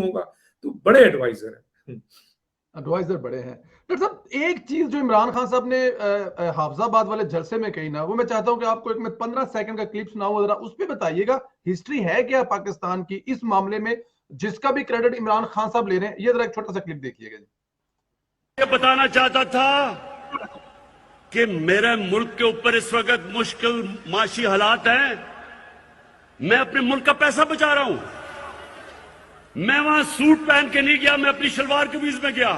होगा। तो बड़े एडवाइजर है। एडवाइजर बड़े हैं। डॉक्टर साहब, एक चीज जो इमरान खान साहब ने हाफजाबाद वाले जलसे में कही ना, वो मैं चाहता हूं कि आपको एक मैं 15 सेकंड का क्लिप सुनाऊं, जरा उस पर बताइएगा हिस्ट्री है क्या पाकिस्तान की इस मामले में, जिसका भी क्रेडिट इमरान खान साहब ले रहे हैं। ये जरा एक छोटा सा क्लिप देखिएगा जी। ये बताना चाहता था कि मेरे मुल्क के ऊपर इस वक्त मुश्किल माशी हालात हैं, मैं अपने मुल्क का पैसा बचा रहा हूं। मैं वहां सूट पहन के नहीं गया, मैं अपनी शलवार कमीज में गया।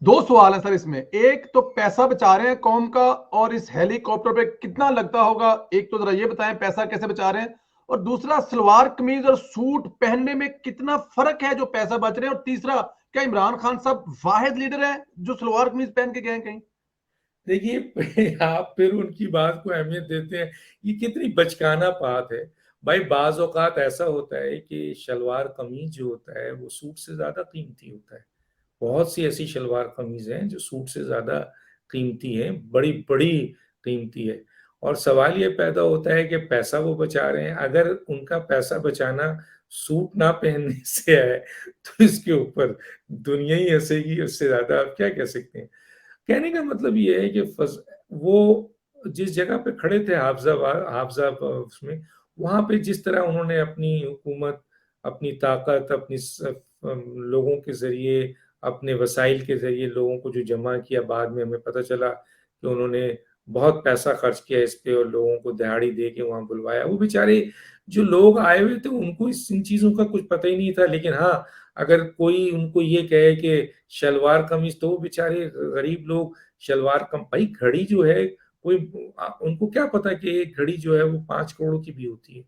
दो सवाल है सर इसमें, एक तो पैसा बचा रहे हैं कौम का, और इस हेलीकॉप्टर पे कितना लगता होगा, एक तो जरा ये बताएं पैसा कैसे बचा रहे हैं, और दूसरा सलवार कमीज और सूट पहनने में कितना फर्क है जो पैसा बच रहे हैं, और तीसरा क्या इमरान खान साहब वाहिद लीडर है जो सलवार कमीज पहन के गए कहीं? देखिए, आप फिर उनकी बात को अहमियत देते हैं, ये कितनी बचकाना बात है भाई। बाज औकात ऐसा होता है कि शलवार कमीज जो होता है वो सूट से ज्यादा कीमती होता है। बहुत सी ऐसी शलवार कमीज हैं जो सूट से ज्यादा कीमती हैं, बड़ी बड़ी कीमती है। और सवाल ये पैदा होता है कि पैसा वो बचा रहे हैं, अगर उनका पैसा बचाना सूट ना पहनने से है तो इसके ऊपर दुनिया ही हंसेगी, उससे ज्यादा आप क्या कह सकते हैं। कहने का मतलब ये है कि वो जिस जगह पे खड़े थे हाफजा उसमें, वहां पे जिस तरह उन्होंने अपनी हुकूमत, अपनी ताकत, लोगों के जरिए, अपने वसाइल के जरिए लोगों को जो जमा किया, बाद में हमें पता चला कि उन्होंने बहुत पैसा खर्च किया इस पे और लोगों को दिहाड़ी दे के वहां बुलवाया। वो बेचारे जो लोग आए हुए थे उनको इन चीजों का कुछ पता ही नहीं था। लेकिन हाँ, अगर कोई उनको ये कहे कि शलवार कमीज, तो वो बेचारे गरीब लोग शलवार कम, भाई घड़ी जो है कोई, उनको क्या पता कि एक घड़ी जो है वो 5 करोड़ की भी होती है।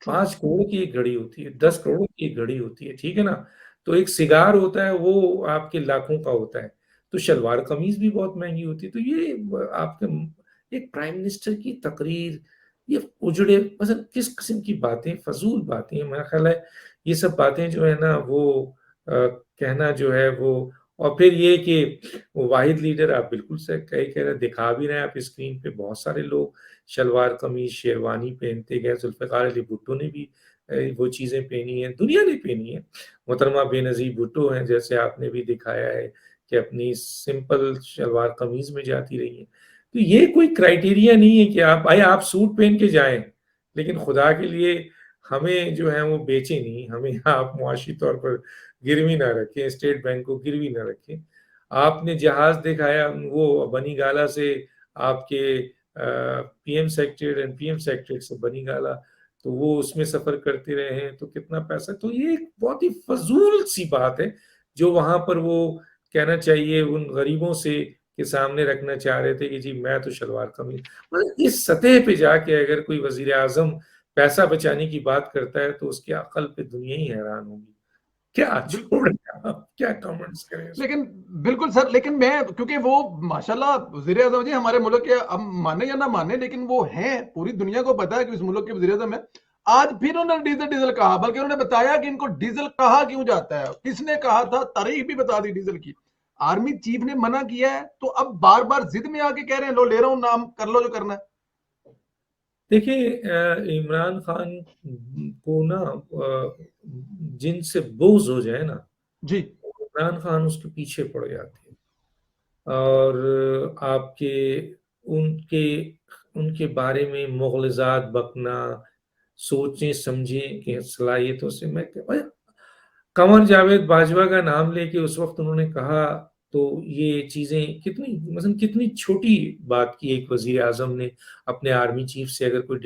5 करोड़ की एक घड़ी होती है, 10 करोड़ की एक घड़ी होती है, ठीक है ना। तो एक सिगार होता है वो आपके लाखों का होता है। तो शलवार कमीज भी बहुत महंगी होती है। तो ये आपके एक प्राइम मिनिस्टर की तकरीर, ये उजड़े मतलब किस किस्म की बातें, फजूल बातें हैं। मेरा ख्याल है ये सब बातें जो है ना वो कहना जो है वो, और फिर ये कि वो वाहिद लीडर, आप बिल्कुल से कह रहे, दिखा भी रहे हैं आप स्क्रीन पे, बहुत सारे लोग शलवार कमीज शेरवानी पहनते गए। जुल्फ़िकार अली भुट्टो ने भी वो चीजें पहनी हैं, दुनिया ने पहनी है। मोहतरमा बेनज़ीर भुट्टो हैं, जैसे आपने भी दिखाया है कि अपनी सिंपल शलवार कमीज में जाती रही है। तो ये कोई क्राइटेरिया नहीं है कि आप सूट पहन के जाएं, लेकिन खुदा के लिए हमें जो है वो बेचे नहीं, हमें आप मुआशी तौर पर गिरवी ना रखें, स्टेट बैंक को गिरवी ना रखें। आपने जहाज दिखाया वो बनी गाला से आपके PM secretary and PM secretary से बनी गाला, तो वो उसमें सफर करते रहे हैं, तो कितना पैसा। तो ये एक बहुत ही फजूल सी बात है जो वहां पर वो कहना चाहिए उन गरीबों से के सामने रखना चाह रहे थे कि जी मैं तो शलवार कमीज। मतलब इस सतह पे जाके अगर कोई वजीर आजम पैसा बचाने की बात करता है तो उसके अकल पे दुनिया ही हैरान होगी। क्या बिल्कुल। छोड़, आप क्या कमेंट्स करें इस लेकिन बिल्कुल सर, लेकिन मैं क्योंकि वो माशाल्लाह वजीर आजम जी हमारे मुल्क के, अब माने या ना माने लेकिन वो हैं, पूरी दुनिया को पता है कि इस मुल्क के वजीर आजम है। आज फिर उन्होंने डीजल डीजल कहा, बल्कि उन्होंने बताया कि इनको डीजल कहा क्यों जाता है, किसने कहा था, तारीख भी बता दी डीजल की। आर्मी चीफ ने मना किया है, तो अब बार बार जिद में आके कह रहे हैं लो ले रहा हूं नाम, कर लो जो करना है। देखिए, इमरान खान को ना जिनसे बोझ हो जाए ना, जी। इमरान खान उसके पीछे पड़ जाते हैं। और आपके उनके उनके बारे में मुग़लज़ात बकना, सोचने समझे की सलाहियतों से मैं कमर जावेद बाजवा का नाम लेके उस वक्त उन्होंने कहा, तो ये चीजें कितनी मतलब कितनी छोटी बात की एक वजीर आजम ने अपने आर्मी चीफ से अगर कोई